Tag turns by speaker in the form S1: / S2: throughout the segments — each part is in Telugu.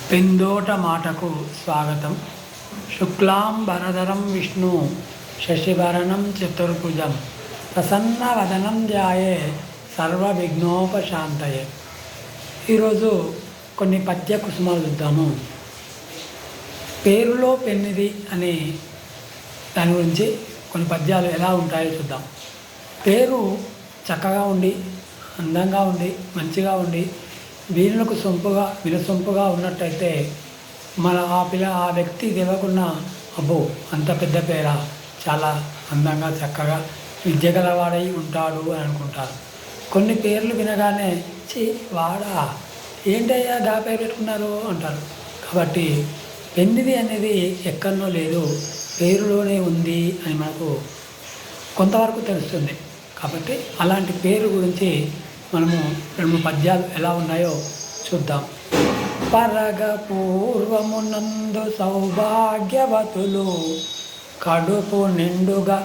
S1: పెందోట మాటకు స్వాగతం. శుక్లాంబరధరం విష్ణు శశిభరణం చతుర్భుజం ప్రసన్నవదనం ధ్యాయే సర్వవిఘ్నోపశాంతయే. ఈరోజు కొన్ని పద్య కుసుమాలు చూద్దాము. పేరులో పెన్నిది అనే దాని గురించి కొన్ని పద్యాలు ఎలా ఉంటాయో చూద్దాం. పేరు చక్కగా ఉండి, అందంగా ఉండి, మంచిగా ఉండి, వీళ్ళకు వినసొంపుగా ఉన్నట్టయితే మన ఆ వ్యక్తి తెలియకుండా అబ్బో అంత పెద్ద పేర, చాలా అందంగా చక్కగా విద్య గలవాడై ఉంటాడు అని అనుకుంటారు. కొన్ని పేర్లు వినగానే వాడా ఏంటయ్యా గా పేరు పెట్టుకున్నారు అంటారు. కాబట్టి పెన్నిది అనేది ఎక్కడనో లేదు, పేరులోనే ఉంది అని మనకు కొంతవరకు తెలుస్తుంది. కాబట్టి అలాంటి పేరు గురించి మనము 2 పద్యాలు ఎలా ఉన్నాయో చూద్దాం. పరగ పూర్వమునందు సౌభాగ్యవతులు కడుపు నిండుగా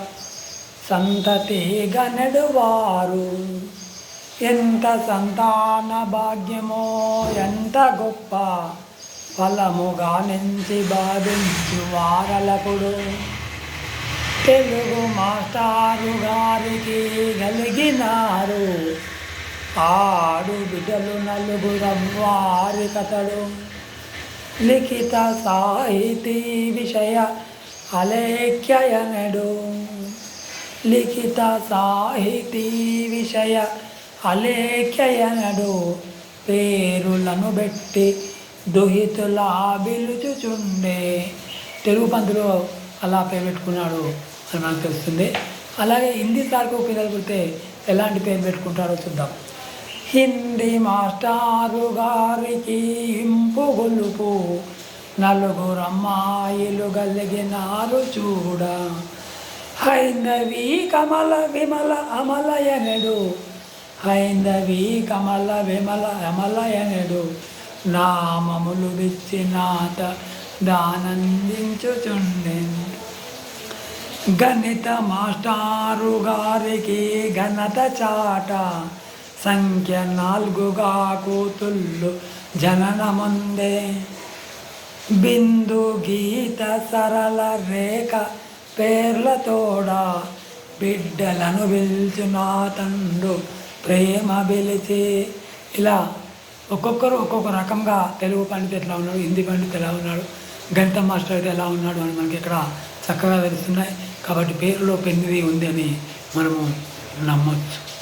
S1: సంతతిగా నెడువారు, ఎంత సంతాన భాగ్యమో ఎంత గొప్ప ఫలముగా నుంచి భావించు వారలకుడు. తెలుగు మాస్టారు గారికి కలిగినారు ఆడు బిడ్డలు 4 వారి కథలు. లిఖిత సాహితీ విషయ అలేఖ్యయనడు, లిఖిత సాహితీ విషయ అలేఖ్యయనడు. పేరులను బెట్టి దుహితులా బిలుచుచుండే. తెలుగు పంతులు అలా పేరు పెట్టుకున్నాడు అని మనకు తెలుస్తుంది. అలాగే హిందీ సార్కు పిల్లలు పుడితే ఎలాంటి పేరు పెట్టుకుంటారో చూద్దాం. హిందీ మాస్టారు గారికి ఇంపు గొలుపు 4 అమ్మాయిలు కలిగినారు చూడ. హైందవి కమల విమల అమలయనడు, హైందవి కమల విమల అమలయనడు. నామములు విచ్చినాత దానందించుచుండెను. గణిత మాస్టారు గారికి ఘనత చాట, సంఖ్య 4గా కూతుళ్ళు జననముందే. బిందు గీత సరళ రేఖ పేర్లతోడా బిడ్డలను పిలుచునా తండ్రు ప్రేమ పిలిచి. ఇలా ఒక్కొక్కరు ఒక్కొక్క రకంగా తెలుగు పండితుడు ఎట్లా ఉన్నాడు, హిందీ పండితుడు ఎలా ఉన్నాడు, గణిత మాస్టర్ అయితే ఎలా ఉన్నాడు అని మనకి ఇక్కడ చక్కగా తెలుస్తున్నాయి. కాబట్టి పేరులో పెన్నిది ఉంది అని మనము నమ్మొచ్చు.